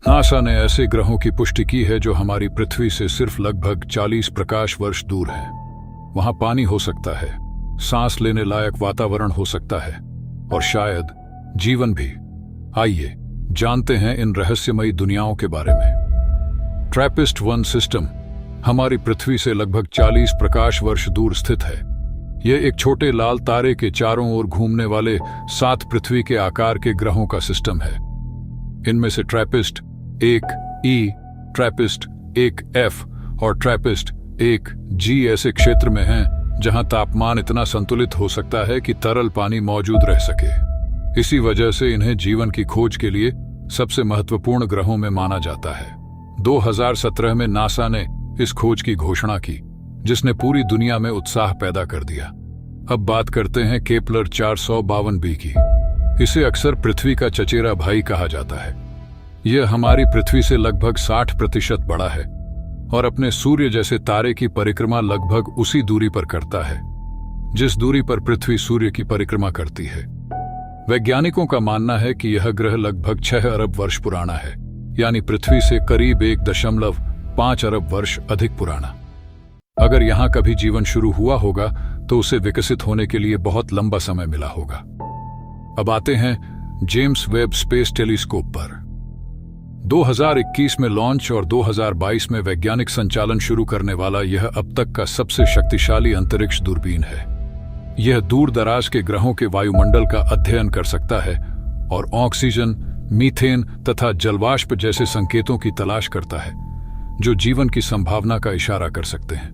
NASA ने ऐसे ग्रहों की पुष्टि की है जो हमारी पृथ्वी से सिर्फ लगभग 40 प्रकाश वर्ष दूर है। वहां पानी हो सकता है, सांस लेने लायक वातावरण हो सकता है और शायद जीवन भी। आइए जानते हैं इन रहस्यमयी दुनियाओं के बारे में। ट्रैपिस्ट-1 सिस्टम हमारी पृथ्वी से लगभग 40 प्रकाश वर्ष दूर स्थित है। यह एक छोटे लाल तारे के चारों ओर घूमने वाले 7 पृथ्वी के आकार के ग्रहों का सिस्टम है। इनमें से ट्रैपिस्ट-1E, ट्रैपिस्ट-1F और ट्रैपिस्ट-1G ऐसे क्षेत्र में हैं जहां तापमान इतना संतुलित हो सकता है कि तरल पानी मौजूद रह सके। इसी वजह से इन्हें जीवन की खोज के लिए सबसे महत्वपूर्ण ग्रहों में माना जाता है। 2017 में नासा ने इस खोज की घोषणा की, जिसने पूरी दुनिया में उत्साह पैदा कर दिया। अब बात करते हैं केपलर 452b की। इसे अक्सर पृथ्वी का चचेरा भाई कहा जाता है। यह हमारी पृथ्वी से लगभग 60% बड़ा है और अपने सूर्य जैसे तारे की परिक्रमा लगभग उसी दूरी पर करता है जिस दूरी पर पृथ्वी सूर्य की परिक्रमा करती है। वैज्ञानिकों का मानना है कि यह ग्रह लगभग 6 अरब वर्ष पुराना है, यानी पृथ्वी से करीब 1.5 अरब वर्ष अधिक पुराना। अगर यहां कभी जीवन शुरू हुआ होगा तो उसे विकसित होने के लिए बहुत लंबा समय मिला होगा। अब आते हैं जेम्स वेब स्पेस टेलीस्कोप पर। 2021 में लॉन्च और 2022 में वैज्ञानिक संचालन शुरू करने वाला यह अब तक का सबसे शक्तिशाली अंतरिक्ष दूरबीन है। यह दूर दराज के ग्रहों के वायुमंडल का अध्ययन कर सकता है और ऑक्सीजन, मीथेन तथा जलवाष्प जैसे संकेतों की तलाश करता है जो जीवन की संभावना का इशारा कर सकते हैं।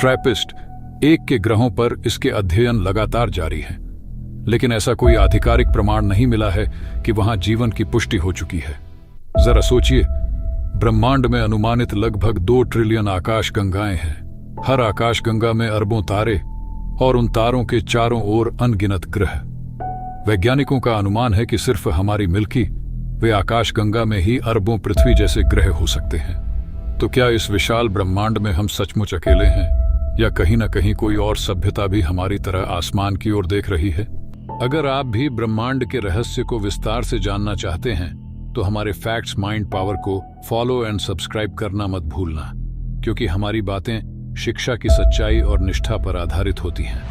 ट्रैपिस्ट-1 के ग्रहों पर इसके अध्ययन लगातार जारी हैं, लेकिन ऐसा कोई आधिकारिक प्रमाण नहीं मिला है कि वहां जीवन की पुष्टि हो चुकी है। जरा सोचिए, ब्रह्मांड में अनुमानित लगभग 2 ट्रिलियन आकाशगंगाएं हैं। हर आकाशगंगा में अरबों तारे और उन तारों के चारों ओर अनगिनत ग्रह। वैज्ञानिकों का अनुमान है कि सिर्फ हमारी मिल्की वे आकाशगंगा में ही अरबों पृथ्वी जैसे ग्रह हो सकते हैं। तो क्या इस विशाल ब्रह्मांड में हम सचमुच अकेले हैं, या कहीं ना कहीं कोई और सभ्यता भी हमारी तरह आसमान की ओर देख रही है? अगर आप भी ब्रह्मांड के रहस्य को विस्तार से जानना चाहते हैं तो हमारे फैक्ट्स माइंड पावर को फॉलो एंड सब्सक्राइब करना मत भूलना, क्योंकि हमारी बातें शिक्षा की सच्चाई और निष्ठा पर आधारित होती हैं।